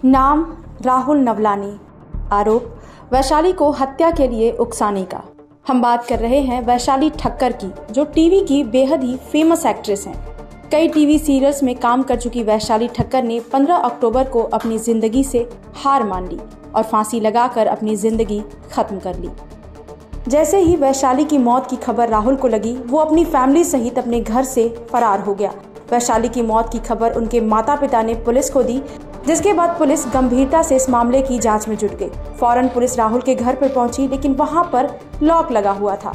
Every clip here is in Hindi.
नाम राहुल नवलानी, आरोप वैशाली को हत्या के लिए उकसाने का। हम बात कर रहे हैं वैशाली ठक्कर की, जो टीवी की बेहद ही फेमस एक्ट्रेस हैं। कई टीवी सीरियल्स में काम कर चुकी वैशाली ठक्कर ने 15 अक्टूबर को अपनी जिंदगी से हार मान ली और फांसी लगाकर अपनी जिंदगी खत्म कर ली। जैसे ही वैशाली की मौत की खबर राहुल को लगी, वो अपनी फैमिली सहित अपने घर से फरार हो गया। वैशाली की मौत की खबर उनके माता पिता ने पुलिस को दी, जिसके बाद पुलिस गंभीरता से इस मामले की जांच में जुट गई। फौरन पुलिस राहुल के घर पर पहुंची, लेकिन वहां पर लॉक लगा हुआ था।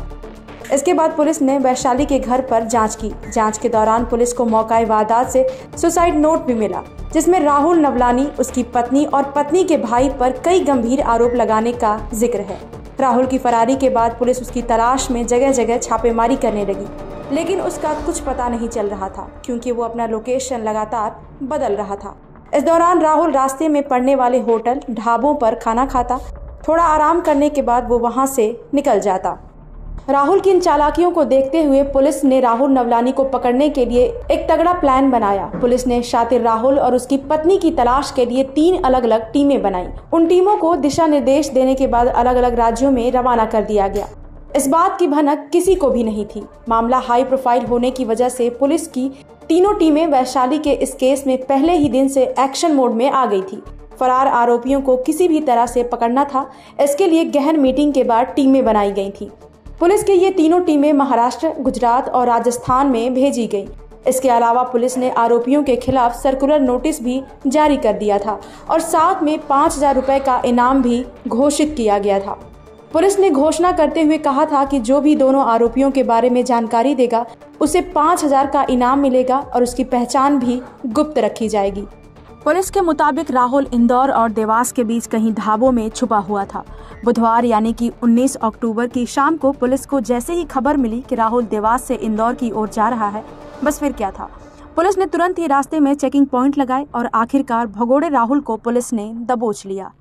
इसके बाद पुलिस ने वैशाली के घर पर जांच की। जांच के दौरान पुलिस को मौका वारदात से सुसाइड नोट भी मिला, जिसमें राहुल नवलानी, उसकी पत्नी और पत्नी के भाई पर कई गंभीर आरोप लगाने का जिक्र है। राहुल की फरारी के बाद पुलिस उसकी तलाश में जगह जगह छापेमारी करने लगी, लेकिन उसका कुछ पता नहीं चल रहा था, क्योंकि वो अपना लोकेशन लगातार बदल रहा था। इस दौरान राहुल रास्ते में पड़ने वाले होटल, ढाबों पर खाना खाता, थोड़ा आराम करने के बाद वो वहां से निकल जाता। राहुल की इन चालाकियों को देखते हुए पुलिस ने राहुल नवलानी को पकड़ने के लिए एक तगड़ा प्लान बनाया। पुलिस ने शातिर राहुल और उसकी पत्नी की तलाश के लिए 3 अलग अलग टीमें बनाई। उन टीमों को दिशा निर्देश देने के बाद अलग अलग राज्यों में रवाना कर दिया गया। इस बात की भनक किसी को भी नहीं थी। मामला हाई प्रोफाइल होने की वजह से पुलिस की तीनों टीमें वैशाली के इस केस में पहले ही दिन से एक्शन मोड में आ गई थी। फरार आरोपियों को किसी भी तरह से पकड़ना था, इसके लिए गहन मीटिंग के बाद टीमें बनाई गई थी। पुलिस की ये तीनों टीमें महाराष्ट्र, गुजरात और राजस्थान में भेजी गई। इसके अलावा पुलिस ने आरोपियों के खिलाफ सर्कुलर नोटिस भी जारी कर दिया था और साथ में 5,000 रुपए का इनाम भी घोषित किया गया था। पुलिस ने घोषणा करते हुए कहा था कि जो भी दोनों आरोपियों के बारे में जानकारी देगा, उसे 5,000 का इनाम मिलेगा और उसकी पहचान भी गुप्त रखी जाएगी। पुलिस के मुताबिक राहुल इंदौर और देवास के बीच कहीं ढाबों में छुपा हुआ था। बुधवार यानी कि 19 अक्टूबर की शाम को पुलिस को जैसे ही खबर मिली कि राहुल देवास से इंदौर की ओर जा रहा है, बस फिर क्या था, पुलिस ने तुरंत ही रास्ते में चेकिंग पॉइंट लगाए और आखिरकार भगोड़े राहुल को पुलिस ने दबोच लिया।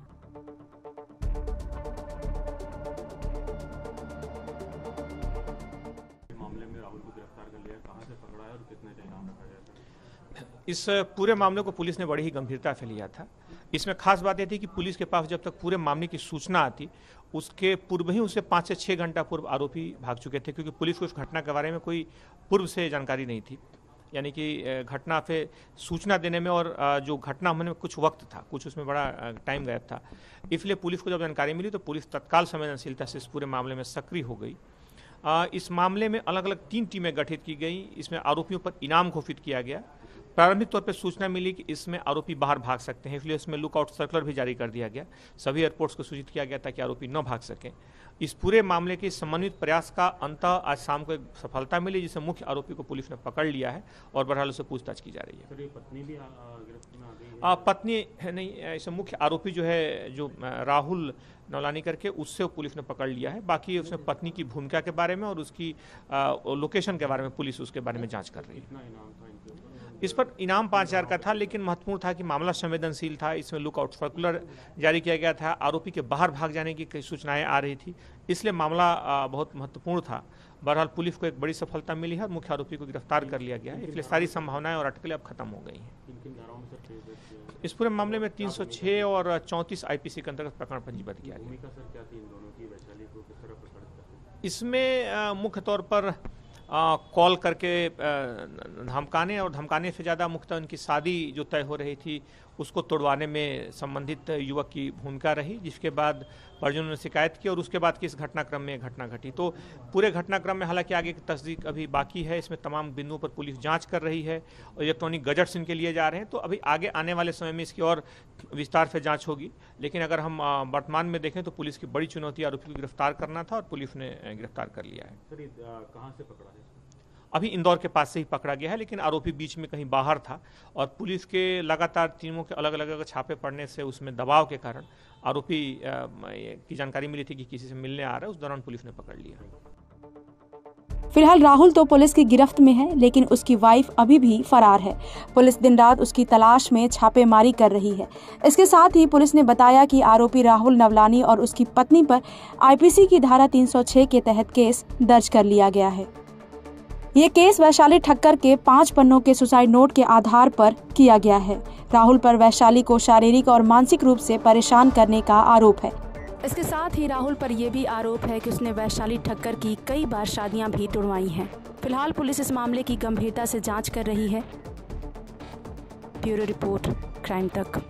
इस पूरे मामले को पुलिस ने बड़ी ही गंभीरता से लिया था। इसमें खास बात यह थी कि पुलिस के पास जब तक पूरे मामले की सूचना आती, उसके पूर्व ही उससे 5 से 6 घंटा पूर्व आरोपी भाग चुके थे, क्योंकि पुलिस को उस घटना के बारे में कोई पूर्व से जानकारी नहीं थी। यानी कि घटना पे सूचना देने में और जो घटना होने में कुछ वक्त था, कुछ उसमें बड़ा टाइम गैप था। इसलिए पुलिस को जब जानकारी मिली तो पुलिस तत्काल संवेदनशीलता से इस पूरे मामले में सक्रिय हो गई। इस मामले में अलग अलग 3 टीमें गठित की गई। इसमें आरोपियों पर इनाम घोषित किया गया। प्रारंभिक तौर पर सूचना मिली कि इसमें आरोपी बाहर भाग सकते हैं, इसलिए इसमें लुकआउट सर्कुलर भी जारी कर दिया गया। सभी एयरपोर्ट्स को सूचित किया गया ताकि आरोपी न भाग सकें। इस पूरे मामले के समन्वित प्रयास का अंततः आज शाम को एक सफलता मिली, जिसे मुख्य आरोपी को पुलिस ने पकड़ लिया है और बहरहाल उससे पूछताछ की जा रही है। सर, ये पत्नी भी गिरफ्त में आ गई है? पत्नी है नहीं, ऐसे मुख्य आरोपी जो है, जो राहुल नवलानी करके, उससे पुलिस ने पकड़ लिया है। बाकी उसमें पत्नी की भूमिका के बारे में और उसकी लोकेशन के बारे में पुलिस उसके बारे में जांच कर रही है। कितना इनाम था इनके ऊपर? इस पर इनाम 5,000 का था, लेकिन महत्वपूर्ण था कि मामला संवेदनशील था। इसमें लुकआउट सर्कुलर जारी किया गया था। आरोपी के बाहर भाग जाने की कई सूचनाएं आ रही थी, इसलिए मामला बहुत महत्वपूर्ण था। बहरहाल पुलिस को एक बड़ी सफलता मिली है, मुख्य आरोपी को गिरफ्तार कर लिया गया है। इसलिए सारी संभावनाएं और अटकलें अब खत्म हो गई हैं। किन धाराओं में सर केस दर्ज किया है? इस पूरे मामले में 306 और 34 IPC के अंतर्गत प्रकरण पंजीबद्ध किया गया। भूमिका सर क्या थी इन दोनों की? वैशाली को किस तरह प्रताड़ित करते थे? इसमें मुख्य तौर पर कॉल करके धमकाने, और धमकाने से ज़्यादा मुख्यतः उनकी शादी जो तय हो रही थी उसको तोड़वाने में संबंधित युवक की भूमिका रही, जिसके बाद परिजनों ने शिकायत की और उसके बाद की इस घटनाक्रम में घटना घटी। तो पूरे घटनाक्रम में हालांकि आगे की तस्दीक अभी बाकी है। इसमें तमाम बिंदुओं पर पुलिस जांच कर रही है और इलेक्ट्रॉनिक गजट्स इनके लिए जा रहे हैं। तो अभी आगे आने वाले समय में इसकी और विस्तार से जाँच होगी। लेकिन अगर हम वर्तमान में देखें तो पुलिस की बड़ी चुनौती आरोपी को गिरफ्तार करना था और पुलिस ने गिरफ्तार कर लिया है। सर, कहाँ से पकड़ा है? अभी इंदौर के पास से ही पकड़ा गया है, लेकिन आरोपी बीच में कहीं बाहर था और पुलिस के लगातार टीमों के अलग अलग छापे पड़ने से उसमें दबाव के कारण आरोपी की जानकारी मिली थी कि किसी से मिलने आ रहा है। उस दौरान पुलिस ने पकड़ लिया। फिलहाल राहुल तो पुलिस की गिरफ्त में है, लेकिन उसकी वाइफ अभी भी फरार है। पुलिस दिन रात उसकी तलाश में छापेमारी कर रही है। इसके साथ ही पुलिस ने बताया कि आरोपी राहुल नवलानी और उसकी पत्नी पर IPC की धारा 306 के तहत केस दर्ज कर लिया गया है। ये केस वैशाली ठक्कर के 5 पन्नों के सुसाइड नोट के आधार पर किया गया है। राहुल पर वैशाली को शारीरिक और मानसिक रूप से परेशान करने का आरोप है। इसके साथ ही राहुल पर यह भी आरोप है कि उसने वैशाली ठक्कर की कई बार शादियां भी तुड़वाई हैं। फिलहाल पुलिस इस मामले की गंभीरता से जांच कर रही है। ब्यूरो रिपोर्ट, क्राइम तक।